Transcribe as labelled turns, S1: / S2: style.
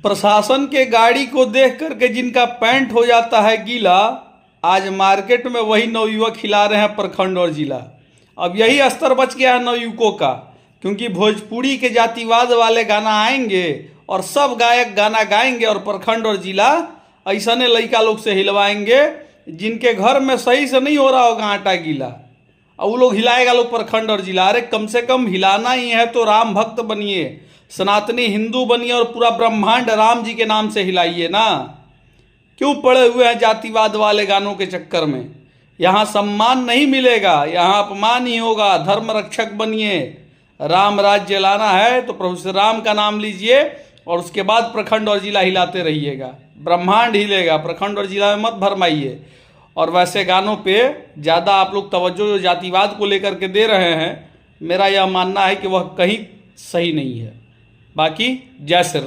S1: प्रशासन के गाड़ी को देख करके जिनका पैंट हो जाता है गीला, आज मार्केट में वही नवयुवक हिला रहे हैं प्रखंड और जिला। अब यही स्तर बच गया है नवयुवकों का, क्योंकि भोजपुरी के जातिवाद वाले गाना आएंगे और सब गायक गाना गाएंगे और प्रखंड और जिला ऐसने लड़का लोग से हिलवाएंगे जिनके घर में सही से नहीं हो रहा होगा आटा गीला, और वो लोग हिलाएगा लोग प्रखंड और जिला। अरे कम से कम हिलाना ही है तो राम भक्त बनिए, सनातनी हिंदू बनिए और पूरा ब्रह्मांड राम जी के नाम से हिलाइए ना। क्यों पड़े हुए हैं जातिवाद वाले गानों के चक्कर में? यहाँ सम्मान नहीं मिलेगा, यहाँ अपमान ही होगा। धर्म रक्षक बनिए, राम राज्य लाना है तो प्रभु श्री राम का नाम लीजिए और उसके बाद प्रखंड और जिला हिलाते रहिएगा, ब्रह्मांड हिलेगा। प्रखंड और जिला में मत भरमाइए। और वैसे गानों पे ज़्यादा आप लोग तवज्जो जो जातिवाद को लेकर के दे रहे हैं, मेरा यह मानना है कि वह कहीं सही नहीं है। बाकी जय श्री राम।